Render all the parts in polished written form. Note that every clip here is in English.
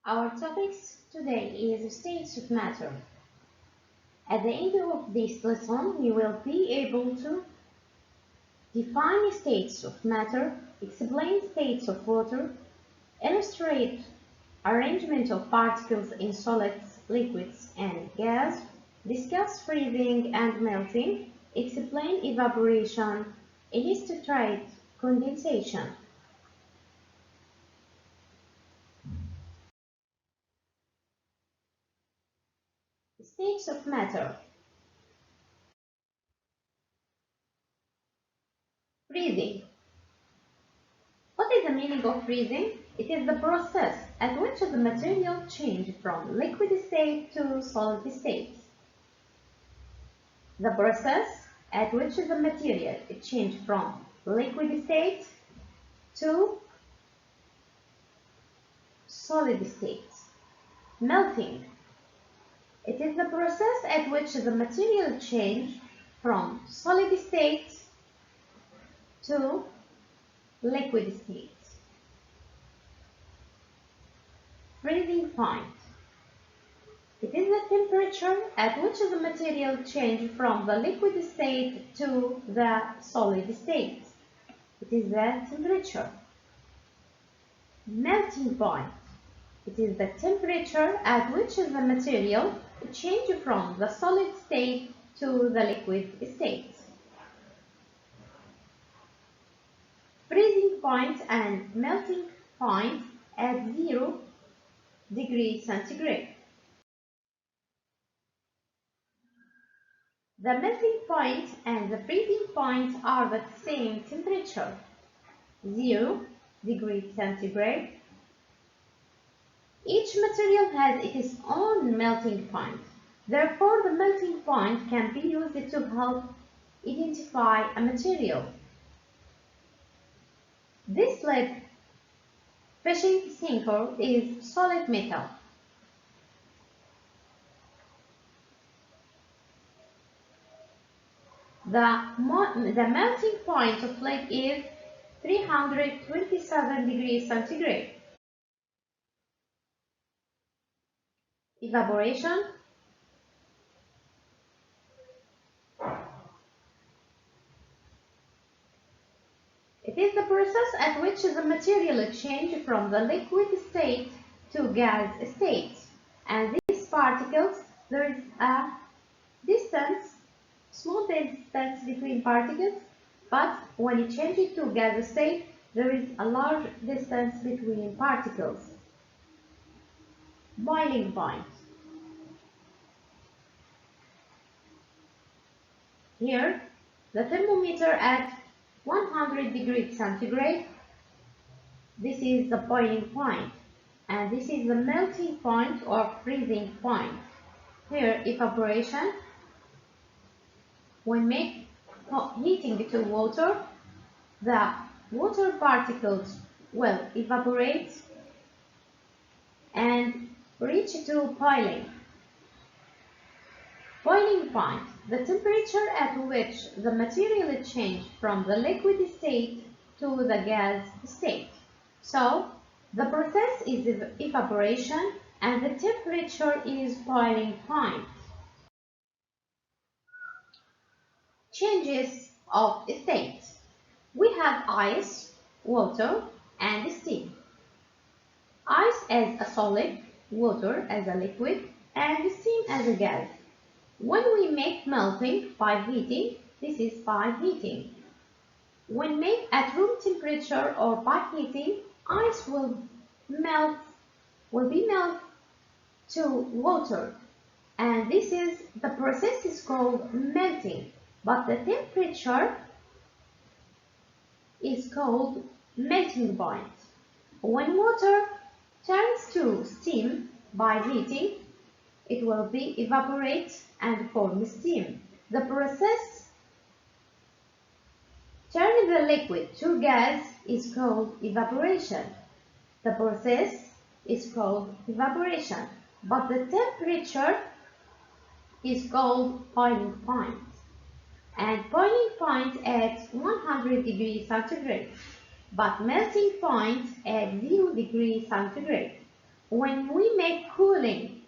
Our topics today is states of matter. At the end of this lesson, you will be able to define states of matter, explain states of water, illustrate arrangement of particles in solids, liquids, and gas, discuss freezing and melting, explain evaporation, illustrate condensation. States of matter. Freezing. What is the meaning of freezing? It is the process at which the material changes from liquid state to solid state. The process at which the material changes from liquid state to solid state. Melting. It is the process at which the material changes from solid state to liquid state. Freezing point. It is the temperature at which the material changes from the liquid state to the solid state. It is the temperature. Melting point. It is the temperature at which the material changes from the solid state to the liquid state. Freezing point and melting point at 0 degrees centigrade. The melting point and the freezing point are the same temperature, 0 degrees centigrade. Each material has its own melting point. Therefore, the melting point can be used to help identify a material. This lead fishing sinker is solid metal. The melting point of lead is 327 degrees centigrade. Evaporation. It is the process at which the material changes from the liquid state to gas state. And these particles, there is a distance, small distance between particles, but when it changes to gas state, there is a large distance between particles. Boiling point. Here, the thermometer at 100 degrees centigrade, this is the boiling point, and this is the melting point or freezing point. Here, evaporation. When heating to water, the water particles will evaporate and reach to boiling. Boiling point, the temperature at which the material changes from the liquid state to the gas state. So, the process is evaporation and the temperature is boiling point. Changes of state. We have ice, water, and steam. Ice as a solid, water as a liquid, and steam as a gas. When we make melting by heating, this is by heating. When made at room temperature or by heating, ice will be melted to water, and the process is called melting, but the temperature is called melting point. When water turns to steam by heating, it will be evaporate and form steam. The process turning the liquid to gas is called evaporation. The process is called evaporation, but the temperature is called boiling point. And boiling point at 100 degrees centigrade, but melting point at 0 degrees centigrade. When we make cooling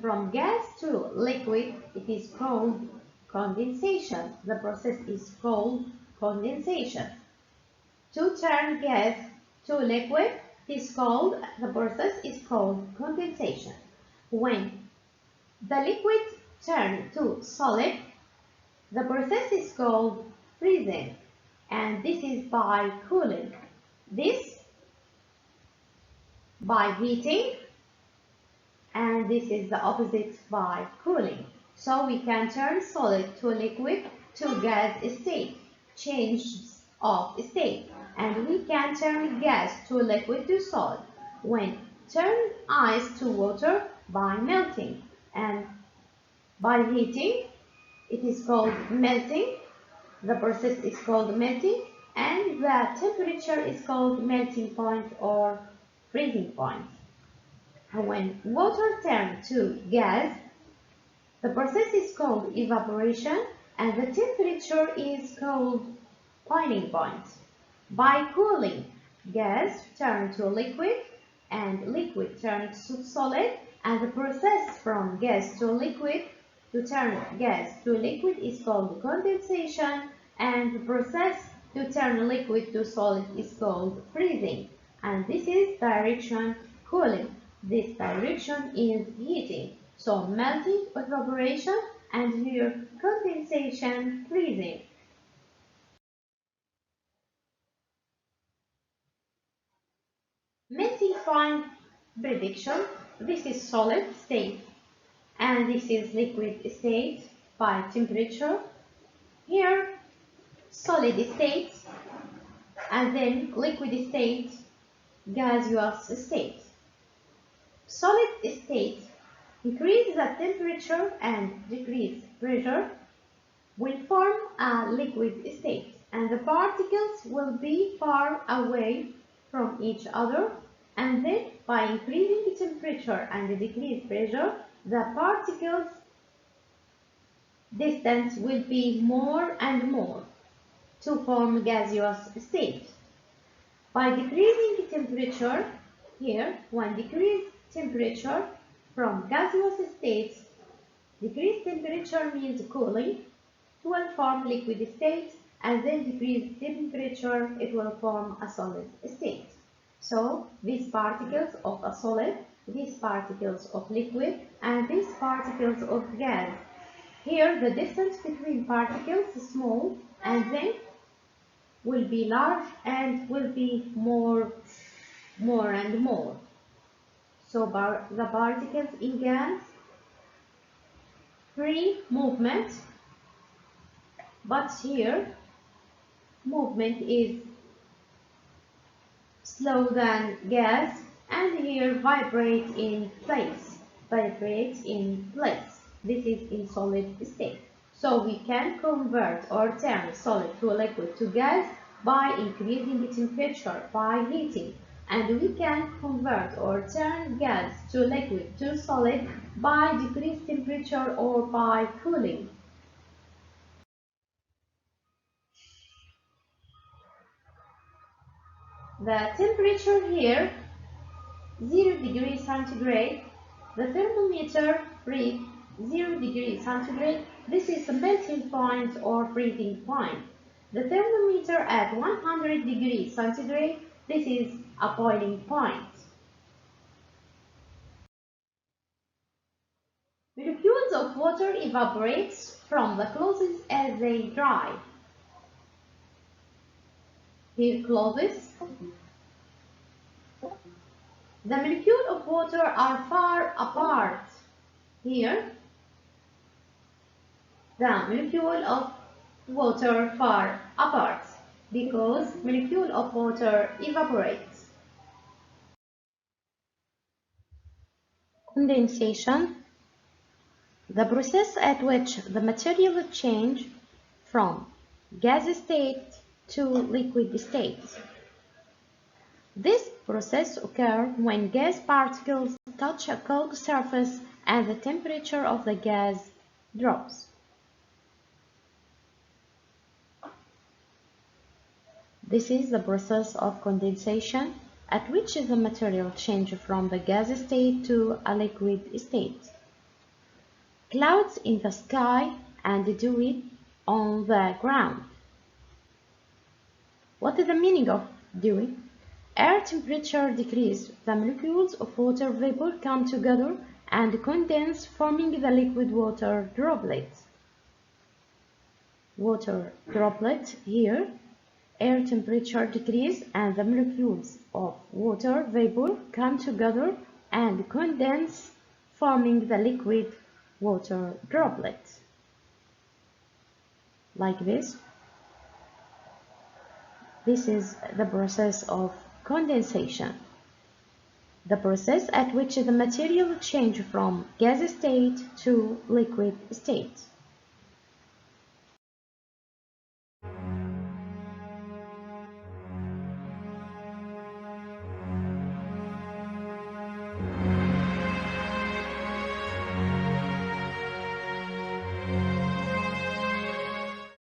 from gas to liquid, it is called condensation. The process is called condensation. To turn gas to liquid, the process is called condensation. When the liquid turns to solid, the process is called freezing, and this is by cooling. This by heating, and this is the opposite by cooling. So we can turn solid to liquid to gas state, change of state, and we can turn gas to liquid to solid when turn ice to water by melting, and by heating it is called melting. The process is called melting, and the temperature is called melting point or freezing point. When water turns to gas, the process is called evaporation, and the temperature is called boiling point. By cooling, gas turns to liquid, and liquid turns to solid, and the process from gas to liquid to turn gas to liquid is called condensation, and the process to turn liquid to solid is called freezing. And this is direction cooling. This direction is heating. So melting, evaporation, and here condensation, freezing. Melting point prediction. This is solid state, and this is liquid state by temperature. Here solid state, and then liquid state, gaseous state. Solid state increase the temperature and decrease pressure will form a liquid state, and the particles will be far away from each other, and then by increasing the temperature and the decreased pressure, the particles distance will be more and more to form gaseous state. By decreasing the temperature, here when decrease temperature from gaseous states, decreased temperature means cooling, it will form liquid state, and then decreased temperature, it will form a solid state. So these particles of a solid, these particles of liquid, and these particles of gas. Here the distance between particles is small, and then will be large and will be more and more. So the particles in gas, free movement, but here movement is slow than gas, and here vibrate in place. This is in solid state. So we can convert or turn solid to liquid to gas by increasing the temperature, by heating. And we can convert or turn gas to liquid to solid by decreased temperature or by cooling. The temperature here, 0 degrees centigrade. The thermometer reads 0 degrees centigrade. This is the melting point or freezing point. The thermometer at 100 degrees centigrade. This is a boiling point. Molecules of water evaporates from the clothes as they dry. Here clothes. The molecules of water are far apart. Here, the molecule of water far apart because molecule of water evaporates. Condensation, the process at which the material change from gas state to liquid state. This process occurs when gas particles touch a cold surface and the temperature of the gas drops. This is the process of condensation. at which the material changes from the gas state to a liquid state. Clouds in the sky and dew on the ground. What is the meaning of dew? Air temperature decreases, the molecules of water vapor come together and condense, forming the liquid water droplets. Water droplet here. Air temperature decreases and the molecules of water vapor come together and condense, forming the liquid water droplet. Like this. This is the process of condensation. The process at which the material changes from gas state to liquid state.